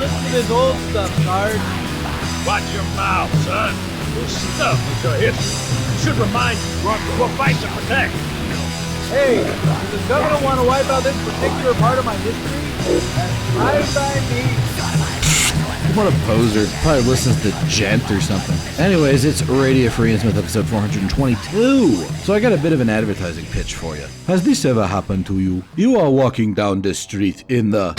listen to this old stuff, Card. Watch your mouth, son. This stuff is your history. It should remind you we'll fight to protect. Hey, does the governor want to wipe out this particular part of my history? That's fine by me. What a poser. Probably listens to Gent or something. Anyways, it's Radio Free and Smith episode 422. So I got a bit of an advertising pitch for you. Has this ever happened to you? You are walking down the street in the...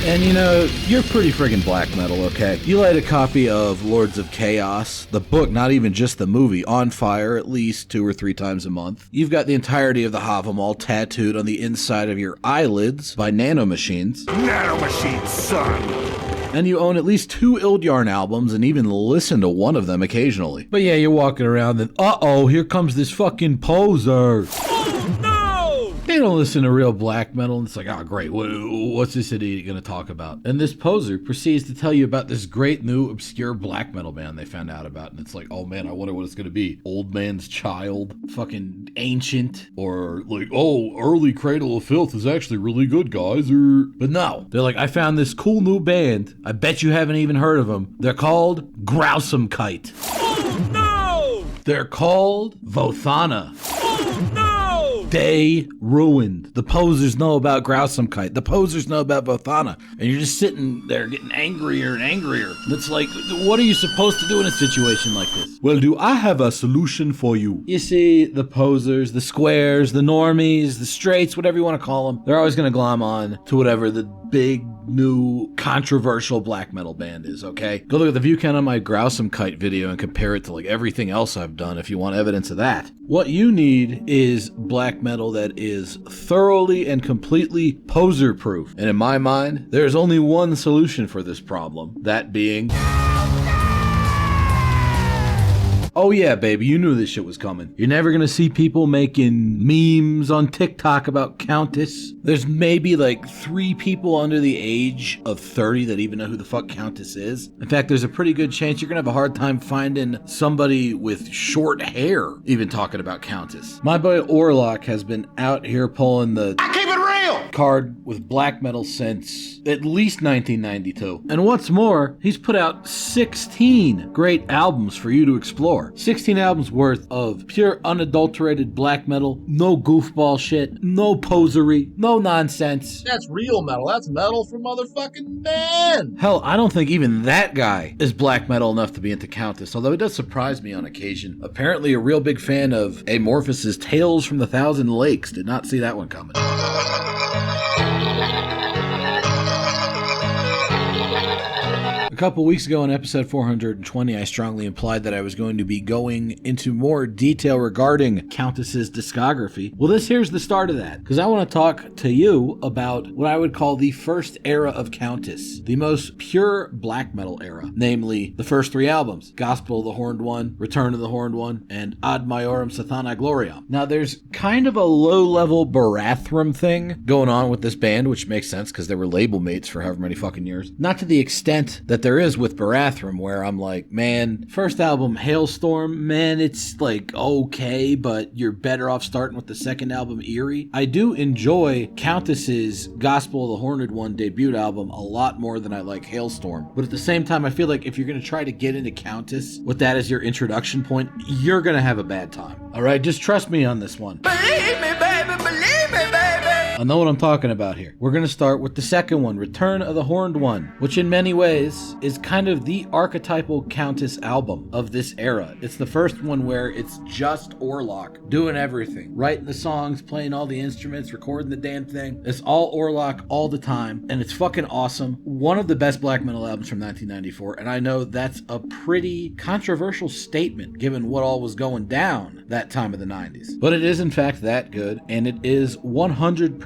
And you know, you're pretty friggin' black metal, okay? You light a copy of Lords of Chaos, the book, not even just the movie, on fire at least 2 or 3 times a month. You've got the entirety of the Havamal tattooed on the inside of your eyelids by nanomachines. Nanomachines, son! And you own at least 2 Ildjarn albums and even listen to one of them occasionally. But yeah, you're walking around and uh-oh, here comes this fucking poser. They don't listen to real black metal, and it's like, oh, great, what's this idiot going to talk about? And this poser proceeds to tell you about this great new obscure black metal band they found out about, and it's like, oh man, I wonder what it's going to be. Old Man's Child, fucking Ancient, or like, oh, early Cradle of Filth is actually really good, guys. But no, they're like, I found this cool new band. I bet you haven't even heard of them. They're called Growsome Kite. Oh no! They're called Vothana. Oh no! They ruined. The posers know about Growsome Kite. The posers know about Vothana. And you're just sitting there getting angrier and angrier. It's like, what are you supposed to do in a situation like this? Well, do I have a solution for you? You see, the posers, the squares, the normies, the straights, whatever you want to call them, they're always going to glom on to whatever the big, new, controversial black metal band is, okay? Go look at the view count on my Growsome Kite video and compare it to like everything else I've done if you want evidence of that. What you need is black metal that is thoroughly and completely poser-proof. And in my mind, there's only one solution for this problem, that being... Oh yeah, baby, you knew this shit was coming. You're never gonna see people making memes on TikTok about Countess. There's maybe like 3 people under the age of 30 that even know who the fuck Countess is. In fact, there's a pretty good chance you're gonna have a hard time finding somebody with short hair even talking about Countess. My boy Orlok has been out here pulling the I keep it real! card with black metal since at least 1992. And what's more, he's put out 16 great albums for you to explore. 16 albums worth of pure unadulterated black metal, no goofball shit, no posery, no nonsense. That's real metal. That's metal for motherfucking man. Hell, I don't think even that guy is black metal enough to be into Countess, although it does surprise me on occasion. Apparently a real big fan of Amorphous' Tales from the Thousand Lakes. Did not see that one coming. A couple weeks ago in episode 420, I strongly implied that I was going to be going into more detail regarding Countess's discography. Well, this here's the start of that, because I want to talk to you about what I would call the first era of Countess, the most pure black metal era, namely the first 3 albums, Gospel of the Horned One, Return of the Horned One, and Ad Maiorem Sathanae Gloriam. Now, there's kind of a low-level Barathrum thing going on with this band, which makes sense because they were label mates for however many fucking years. Not to the extent that there is with Barathrum, where I'm like, man, first album, Hailstorm, man, it's like okay, but you're better off starting with the second album, Eyrie. I do enjoy Countess's Gospel of the Horned One debut album a lot more than I like Hailstorm. But at the same time, I feel like if you're going to try to get into Countess with that as your introduction point, you're going to have a bad time. All right, just trust me on this one. Believe me, baby, believe me, baby! I know what I'm talking about here. We're going to start with the second one, Return of the Horned One, which in many ways is kind of the archetypal Countess album of this era. It's the first one where it's just Orlok doing everything, writing the songs, playing all the instruments, recording the damn thing. It's all Orlok all the time, and it's fucking awesome. One of the best black metal albums from 1994, and I know that's a pretty controversial statement given what all was going down that time of the 90s. But it is in fact that good, and it is 100%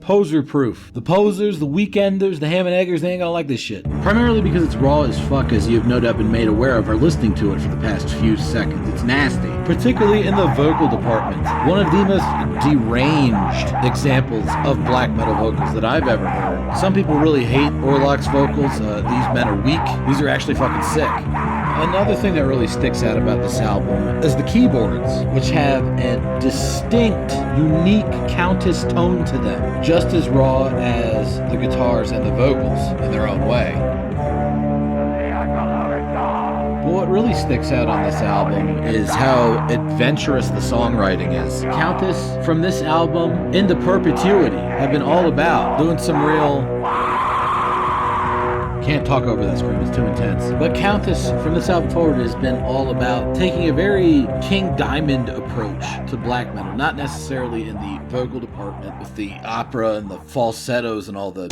poser proof. The posers, the weekenders, the ham and eggers, they ain't gonna like this shit. Primarily because it's raw as fuck, as you've no doubt been made aware of or listening to it for the past few seconds. It's nasty. Particularly in the vocal department. One of the most deranged examples of black metal vocals that I've ever heard. Some people really hate Orlok's vocals. These men are weak. These are actually fucking sick. Another thing that really sticks out about this album is the keyboards, which have a distinct, unique Countess tone to them, just as raw as the guitars and the vocals in their own way. But what really sticks out on this album is how adventurous the songwriting is. Countess, from this album into perpetuity, have been all about doing some real... Can't talk over that scream, it's too intense. But Countess, from this album forward, has been all about taking a very King Diamond approach to black metal. Not necessarily in the vocal department with the opera and the falsettos and all the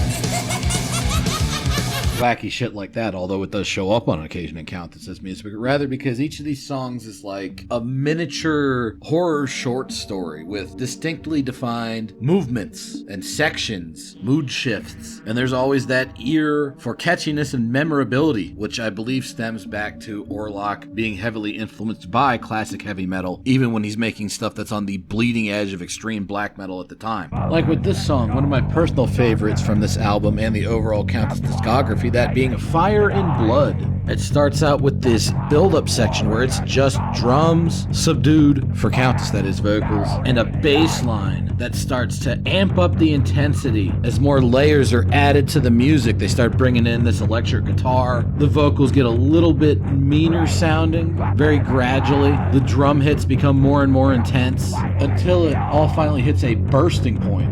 wacky shit like that, although it does show up on occasion in Countess's music, but rather because each of these songs is like a miniature horror short story with distinctly defined movements and sections, mood shifts, and there's always that ear for catchiness and memorability, which I believe stems back to Orlok being heavily influenced by classic heavy metal, even when he's making stuff that's on the bleeding edge of extreme black metal at the time. Like with this song, one of my personal favorites from this album and the overall Countess discography, that being Fire and Blood. It starts out with this build-up section where it's just drums, subdued, for Countess that is vocals, and a bass line that starts to amp up the intensity as more layers are added to the music. They start bringing in this electric guitar. The vocals get a little bit meaner sounding, very gradually. The drum hits become more and more intense until it all finally hits a bursting point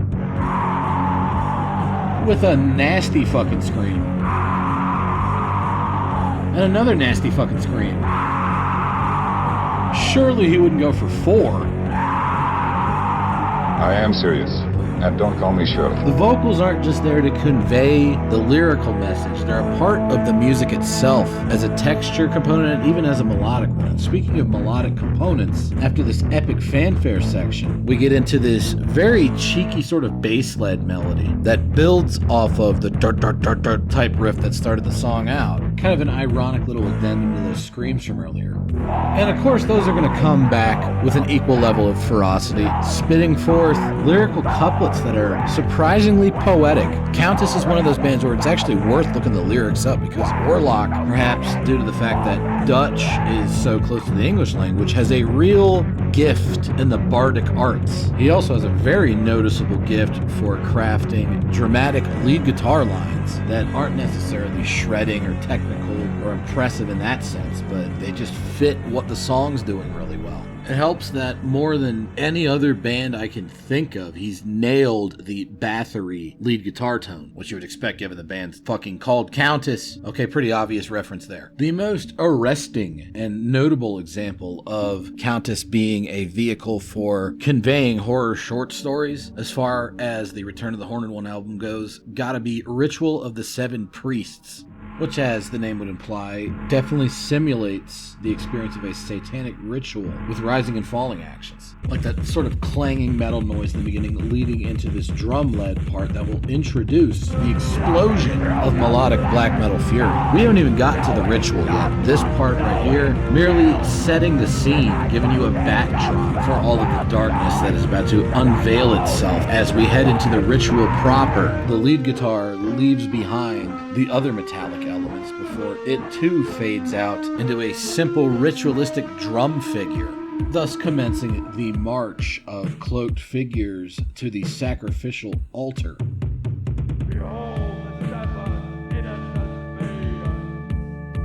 with a nasty fucking scream. And another nasty fucking scream. Surely he wouldn't go for 4. I am serious. And don't call me Sheriff. The vocals aren't just there to convey the lyrical message. They're a part of the music itself as a texture component and even as a melodic one. And speaking of melodic components, after this epic fanfare section, we get into this very cheeky sort of bass-led melody that builds off of the dart type riff that started the song out. Kind of an ironic little addendum to those screams from earlier. And of course, those are going to come back with an equal level of ferocity, spitting forth lyrical couplets that are surprisingly poetic. Countess is one of those bands where it's actually worth looking the lyrics up, because Orlok, perhaps due to the fact that Dutch is so close to the English language, has a real gift in the bardic arts. He also has a very noticeable gift for crafting dramatic lead guitar lines that aren't necessarily shredding or technical or impressive in that sense, but they just fit what the song's doing really well. It helps that more than any other band I can think of, he's nailed the Bathory lead guitar tone, which you would expect given the band's fucking called Countess. Okay, pretty obvious reference there. The most arresting and notable example of Countess being a vehicle for conveying horror short stories, as far as the Return of the Horned One album goes, gotta be Ritual of the Seven Priests, which, as the name would imply, definitely simulates the experience of a satanic ritual with rising and falling actions. Like that sort of clanging metal noise in the beginning leading into this drum-led part that will introduce the explosion of melodic black metal fury. We haven't even gotten to the ritual yet. This part right here, merely setting the scene, giving you a backdrop for all of the darkness that is about to unveil itself as we head into the ritual proper. The lead guitar leaves behind the other metallic elements before it too fades out into a simple ritualistic drum figure, thus commencing the march of cloaked figures to the sacrificial altar.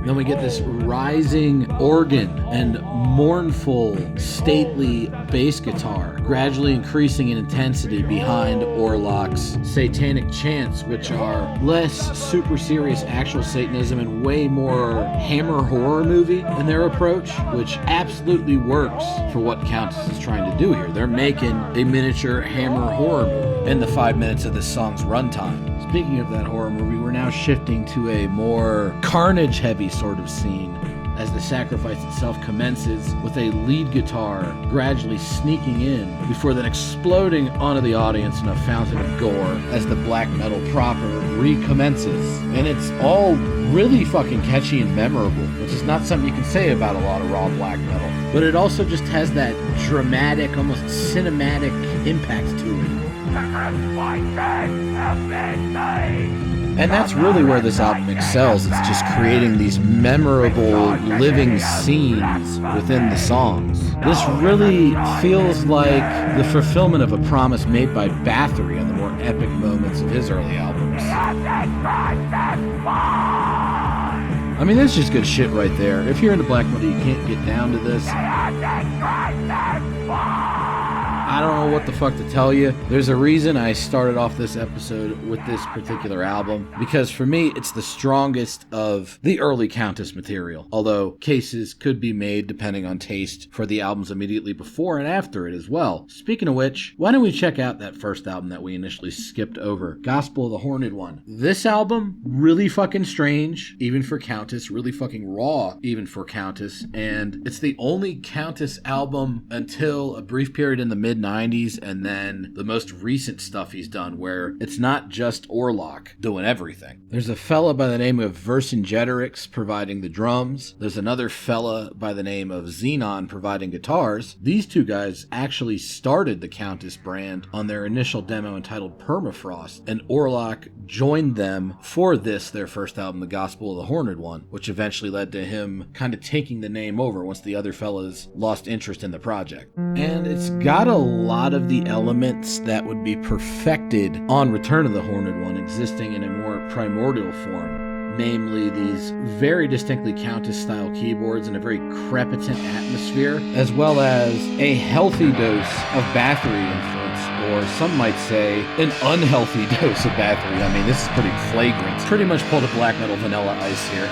Then we get this rising organ and mournful, stately bass guitar, gradually increasing in intensity behind Orlok's satanic chants, which are less super serious actual Satanism and way more Hammer horror movie in their approach, which absolutely works for what Countess is trying to do here. They're making a miniature Hammer horror movie in the 5 minutes of this song's runtime. Speaking of that horror movie, we're now shifting to a more carnage-heavy sort of scene as the sacrifice itself commences with a lead guitar gradually sneaking in before then exploding onto the audience in a fountain of gore as the black metal proper recommences. And it's all really fucking catchy and memorable, which is not something you can say about a lot of raw black metal. But it also just has that dramatic, almost cinematic impact to it. And that's really where this album excels. It's just creating these memorable living scenes within the songs. This really feels like the fulfillment of a promise made by Bathory on the more epic moments of his early albums. I mean, that's just good shit right there. If you're into black metal, you can't get down to this. I don't know what the fuck to tell you. There's a reason I started off this episode with this particular album, because for me, it's the strongest of the early Countess material, although cases could be made depending on taste for the albums immediately before and after it as well. Speaking of which, why don't we check out that first album that we initially skipped over, Gospel of the Horned One. This album, really fucking strange, even for Countess, really fucking raw, even for Countess, and it's the only Countess album until a brief period in the mid-90s, and then the most recent stuff he's done where it's not just Orlok doing everything. There's a fella by the name of Vercingetorix providing the drums. There's another fella by the name of Xenon providing guitars. These two guys actually started the Countess brand on their initial demo entitled Permafrost, and Orlok joined them for this, their first album, The Gospel of the Horned One, which eventually led to him kind of taking the name over once the other fellas lost interest in the project. And it's got a lot of the elements that would be perfected on Return of the Horned One existing in a more primordial form, namely these very distinctly Countess-style keyboards and a very crepitant atmosphere, as well as a healthy dose of Bathory influence, or some might say an unhealthy dose of Bathory. I mean, this is pretty flagrant. Pretty much pulled a black metal Vanilla Ice here.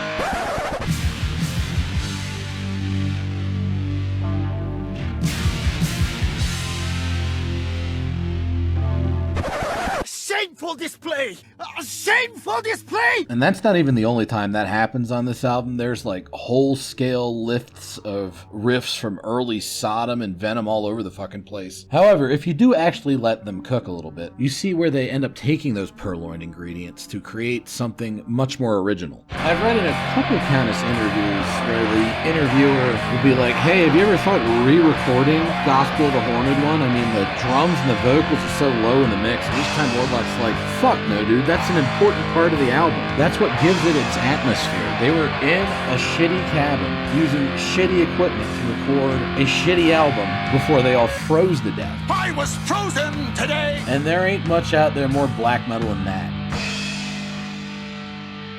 Shameful display! A shameful display! And that's not even the only time that happens on this album. There's like whole scale lifts of riffs from early Sodom and Venom all over the fucking place. However, if you do actually let them cook a little bit, you see where they end up taking those purloined ingredients to create something much more original. I've read in a couple Countess interviews where the interviewer will be like, hey, have you ever thought re-recording Gospel of the Horned One? I mean, the drums and the vocals are so low in the mix. Each time Warlock's like, fuck no, dude, that's an important part of the album. That's what gives it its atmosphere. They were in a shitty cabin using shitty equipment to record a shitty album before they all froze to death. I was frozen today! And there ain't much out there more black metal than that.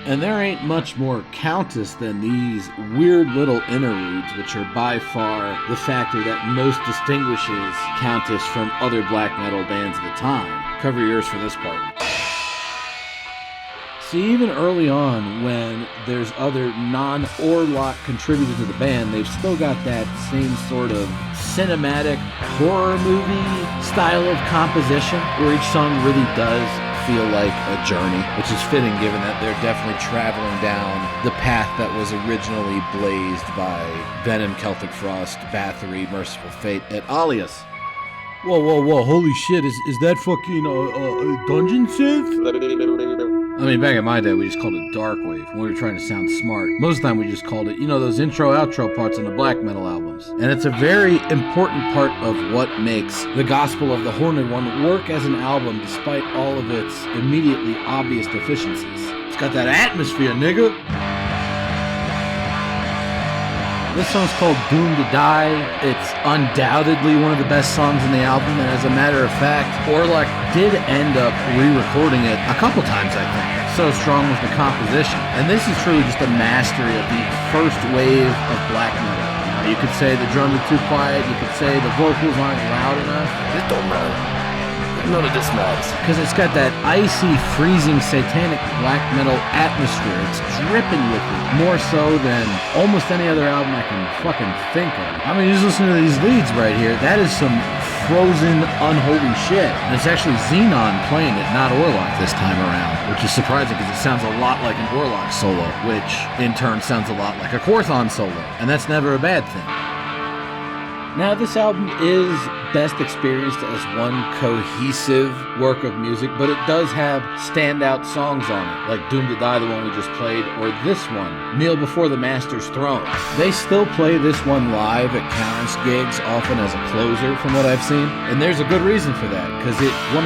And there ain't much more Countess than these weird little interludes, which are by far the factor that most distinguishes Countess from other black metal bands of the time. Cover your ears for this part. See, even early on, when there's other non-Orlok contributors to the band, they've still got that same sort of cinematic horror movie style of composition, where each song really does feel like a journey, which is fitting given that they're definitely traveling down the path that was originally blazed by Venom, Celtic Frost, Bathory, Merciful Fate, et alias. Whoa, holy shit, is that fucking dungeon synth? I mean, back in my day, we just called it Darkwave when we were trying to sound smart. Most of the time, we just called it, those intro-outro parts on the black metal albums. And it's a very important part of what makes The Gospel of the Horned One work as an album despite all of its immediately obvious deficiencies. It's got that atmosphere, nigga! This song's called Doomed to Die. It's undoubtedly one of the best songs in the album, and as a matter of fact, Orlok did end up re-recording it a couple times, I think. So strong was the composition. And this is truly just a mastery of the first wave of black metal. Now, you could say the drums are too quiet, you could say the vocals aren't loud enough. It don't matter. None of this matters. Because it's got that icy, freezing, satanic black metal atmosphere. It's dripping with it, more so than almost any other album I can fucking think of. I mean, just listen to these leads right here. That is some frozen, unholy shit. And it's actually Xenon playing it, not Orlok this time around, which is surprising because it sounds a lot like an Orlok solo, which in turn sounds a lot like a Korthon solo, and that's never a bad thing. Now, this album is best experienced as one cohesive work of music, but it does have standout songs on it, like Doomed to Die, the one we just played, or this one, Kneel Before the Master's Throne. They still play this one live at Countess gigs, often as a closer from what I've seen, and there's a good reason for that, because it 100%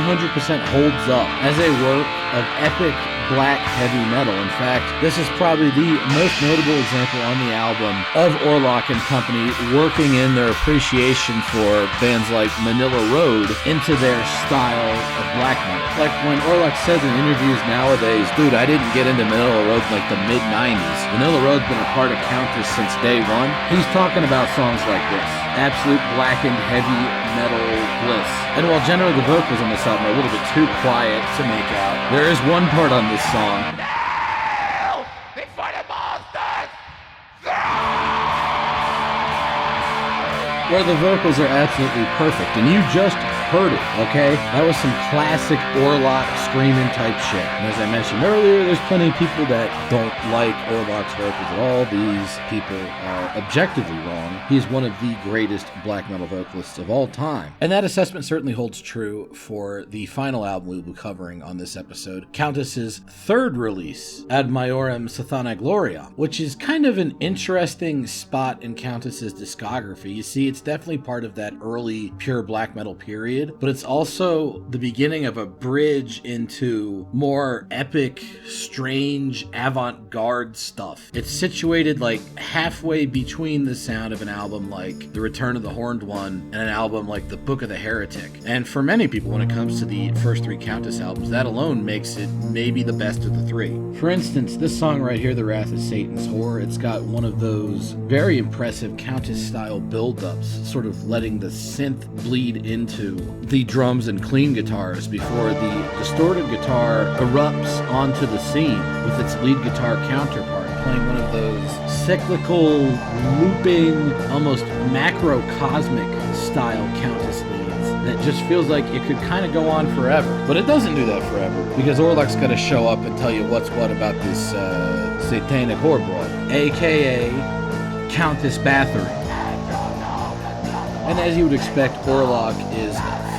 holds up as a work of epic black heavy metal. In fact, this is probably the most notable example on the album of Orlok and company working in their appreciation for bands like Manila Road into their style of black metal. Like when Orlok says in interviews nowadays, dude, I didn't get into Manila Road in like the mid-90s. Manila Road's been a part of Countess since day one. He's talking about songs like this. Absolute blackened heavy metal bliss. And while generally the vocals on this album are a little bit too quiet to make out, there is one part on this song where the vocals are absolutely perfect, and you just heard it, okay? That was some classic Orlok screaming type shit. And as I mentioned earlier, there's plenty of people that don't like Orlok's vocals at all. These people are objectively wrong. He's one of the greatest black metal vocalists of all time. And that assessment certainly holds true for the final album we'll be covering on this episode, Countess's third release, Ad Maiorem Sathanae Gloriam, which is kind of an interesting spot in Countess's discography. You see, it's definitely part of that early pure black metal period, but it's also the beginning of a bridge into more epic, strange, avant-garde stuff. It's situated like halfway between the sound of an album like The Return of the Horned One and an album like The Book of the Heretic. And for many people, when it comes to the first three Countess albums, that alone makes it maybe the best of the three. For instance, this song right here, The Wrath of Satan's Whore, it's got one of those very impressive Countess-style build-ups, sort of letting the synth bleed into the drums and clean guitars before the distorted guitar erupts onto the scene with its lead guitar counterpart, playing one of those cyclical, looping, almost macrocosmic style Countess leads that just feels like it could kind of go on forever. But it doesn't do that forever, because Orlok's got to show up and tell you what's what about this satanic whore broad, aka Countess Bathory. And as you would expect, Orlok is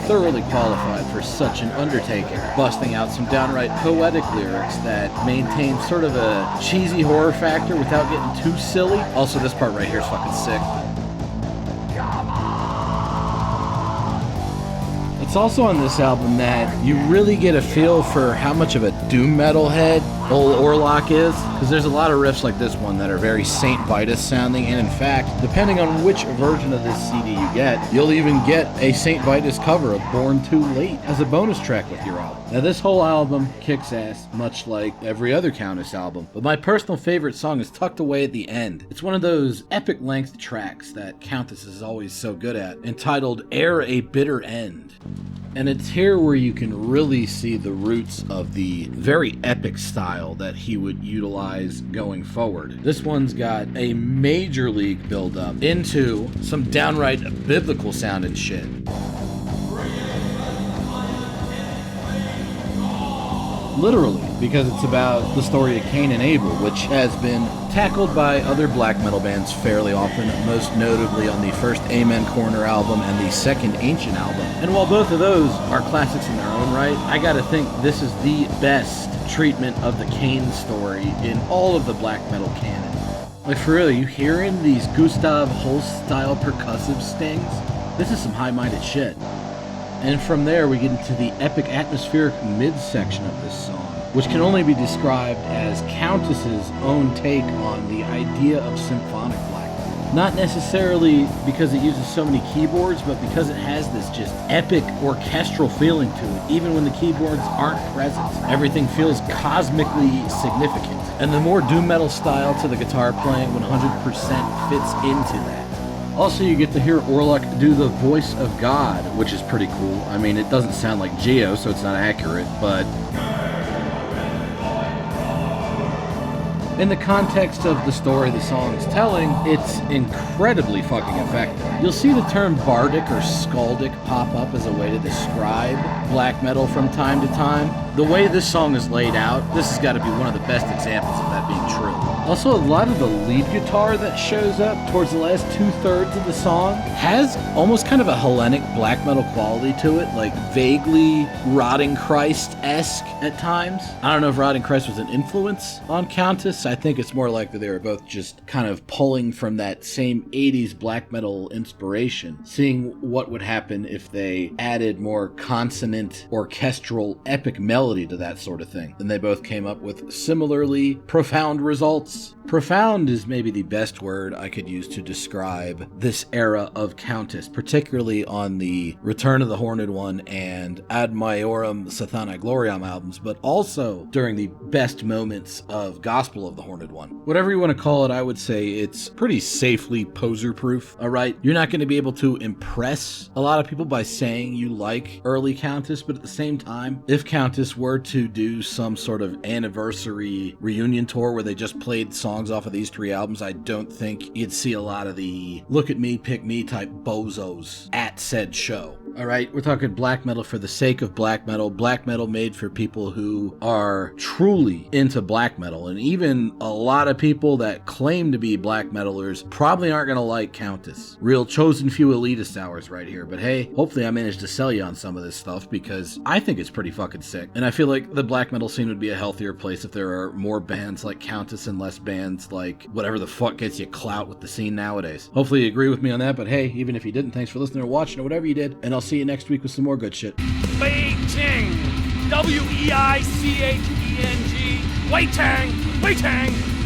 thoroughly qualified for such an undertaking, busting out some downright poetic lyrics that maintain sort of a cheesy horror factor without getting too silly. Also, this part right here is fucking sick. It's also on this album that you really get a feel for how much of a doom metal head old Orlok is, because there's a lot of riffs like this one that are very Saint Vitus sounding, and in fact, depending on which version of this CD you get, you'll even get a Saint Vitus cover of Born Too Late as a bonus track with your album. Now this whole album kicks ass, much like every other Countess album, but my personal favorite song is tucked away at the end. It's one of those epic length tracks that Countess is always so good at, entitled Ere a Bitter End. And it's here where you can really see the roots of the very epic style that he would utilize going forward. This one's got a major league build-up into some downright biblical sounding shit. Literally, because it's about the story of Cain and Abel, which has been tackled by other black metal bands fairly often, most notably on the first Amen Corner album and the second Ancient album. And while both of those are classics in their own right, I gotta think this is the best treatment of the Cain story in all of the black metal canon. Like for real, you hearing these Gustav Holst-style percussive stings? This is some high-minded shit. And from there, we get into the epic atmospheric mid-section of this song, which can only be described as Countess's own take on the idea of symphonic black metal. Not necessarily because it uses so many keyboards, but because it has this just epic orchestral feeling to it, even when the keyboards aren't present. Everything feels cosmically significant. And the more doom metal style to the guitar playing 100% fits into that. Also, you get to hear Orlok do the voice of God, which is pretty cool. I mean, it doesn't sound like Geo, so it's not accurate, but in the context of the story the song is telling, it's incredibly fucking effective. You'll see the term bardic or skaldic pop up as a way to describe black metal from time to time. The way this song is laid out, this has got to be one of the best examples of that being true. Also, a lot of the lead guitar that shows up towards the last 2/3 of the song has almost kind of a Hellenic black metal quality to it, like vaguely Rotting Christ-esque at times. I don't know if Rotting Christ was an influence on Countess. I think it's more likely they were both just kind of pulling from that same 80s black metal inspiration, seeing what would happen if they added more consonant dominant orchestral epic melody to that sort of thing. And they both came up with similarly profound results. Profound is maybe the best word I could use to describe this era of Countess, particularly on the Return of the Horned One and Ad Maiorem Sathanae Gloriam albums, but also during the best moments of Gospel of the Horned One. Whatever you want to call it, I would say it's pretty safely poser-proof, alright? You're not going to be able to impress a lot of people by saying you like early Countess, but at the same time, if Countess were to do some sort of anniversary reunion tour where they just played songs off of these 3 albums, I don't think you'd see a lot of the look at me, pick me type bozos at said show. Alright, we're talking black metal for the sake of black metal made for people who are truly into black metal, and even a lot of people that claim to be black metalers probably aren't going to like Countess. Real chosen few elitist hours right here, but hey, hopefully I managed to sell you on some of this stuff because I think it's pretty fucking sick, and I feel like the black metal scene would be a healthier place if there are more bands like Countess and less bands like whatever the fuck gets you clout with the scene nowadays. Hopefully you agree with me on that, but hey, even if you didn't, thanks for listening or watching or whatever you did, and I'll see you next week with some more good shit. Waiting. Weichenng. Waiting.